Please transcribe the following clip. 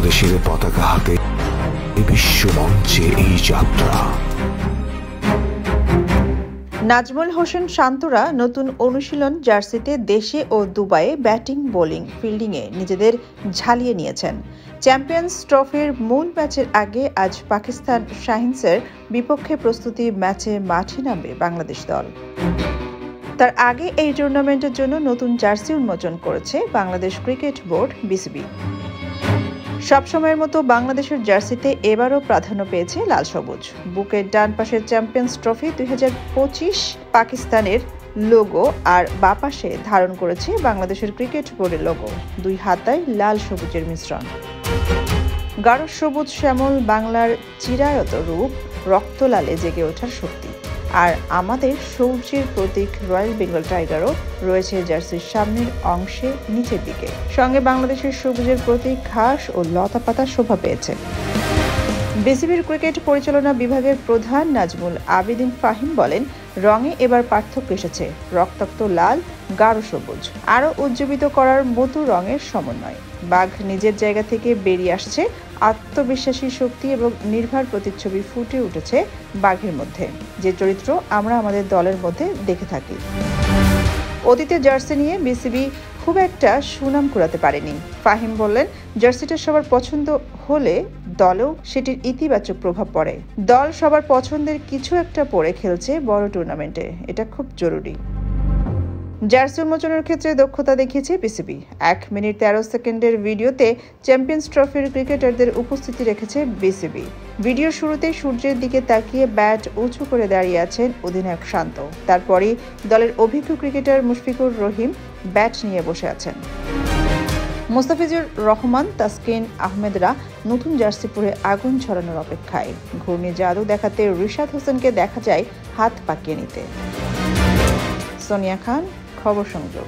দেশের পতাকা হাতে বিশ্ব মঞ্চে এই যাত্রা। নাজমুল হোসেন শান্তরা নতুন অনুশীলন জার্সিতে দেশে ও দুবাইয়ে ব্যাটিং, বোলিং, ফিল্ডিংয়ে নিজেদের ঝালিয়ে নিয়েছেন। চ্যাম্পিয়ন্স ট্রফির মূল ম্যাচের আগে আজ পাকিস্তান শাহিনসের বিপক্ষে প্রস্তুতি ম্যাচে মাঠে নামবে বাংলাদেশ দল। তার আগে এই টুর্নামেন্টের জন্য নতুন জার্সি উন্মোচন করেছে বাংলাদেশ ক্রিকেট বোর্ড বিসিবি। সবসময়ের মতো বাংলাদেশের জার্সিতে এবারও প্রাধান্য পেয়েছে লাল সবুজ। বুকের ডান পাশের চ্যাম্পিয়ন্স ট্রফি 2025 পাকিস্তানের লোগো আর বাঁ পাশে ধারণ করেছে বাংলাদেশের ক্রিকেট বোর্ডের লোগো। দুই হাতায় লাল সবুজের মিশ্রণ। গাঢ় সবুজ শ্যামল বাংলার চিরায়ত রূপ, রক্তলালে জেগে ওঠার শক্তি। আর আমাদের শৌর্যের প্রতীক রয়্যাল বেঙ্গল টাইগারও রয়েছে জার্সির সামনের অংশে নিচের দিকে। সঙ্গে বাংলাদেশের সবুজের প্রতীক ঘাস ও লতাপাতা শোভা পেয়েছে। বিসিবির ক্রিকেট পরিচালনা বিভাগের প্রধান নাজমুল আবেদিন ফাহিম বলেন, রঙে এবার পার্থক্য এসেছে। রক্তাক্ত লাল, গাঢ় সবুজ, আরও উজ্জীবিত করার মতো রঙের সমন্বয়। বাঘ নিজের জায়গা থেকে বেরিয়ে আসছে। আত্মবিশ্বাসী শক্তি এবং নির্ভর প্রতিচ্ছবি ফুটে উঠেছে বাঘের মধ্যে, যে চরিত্র আমরা আমাদের দলের মধ্যে দেখে থাকি। অতীতে জার্সি নিয়ে বিসিবি খুব একটা সুনাম কুড়াতে পারেনি। ফাহিম বললেন, জার্সিটা সবার পছন্দ হলে দলেও সেটির ইতিবাচক প্রভাব পড়ে। দল সবার পছন্দের কিছু একটা পরে খেলছে বড় টুর্নামেন্টে, এটা খুব জরুরি। জার্সি উন্মোচনের ক্ষেত্রে দক্ষতা দেখিয়েছে বিসিবি। 1 মিনিট 13 সেকেন্ডের ভিডিওতে চ্যাম্পিয়ন্স ট্রফির ক্রিকেটারদের উপস্থিতি রেখেছে বিসিবি। ভিডিওর শুরুতে সূর্যের দিকে তাকিয়ে ব্যাট উঁচু করে দাঁড়িয়ে আছেন অধিনায়ক শান্ত। তারপরই দলের অভিজ্ঞ ক্রিকেটার মুশফিকুর রহিম ব্যাট নিয়ে বসে আছেন। মোস্তাফিজুর রহমান, তাসকিন আহমেদরা নতুন জার্সি পরে আগুন ছড়ানোর অপেক্ষায়। ঘূর্ণি জাদু দেখাতে রিশাদ হোসেনকে দেখা যায় হাত পাকিয়ে নিতে। সোনিয়া খান, খবর সংযোগ।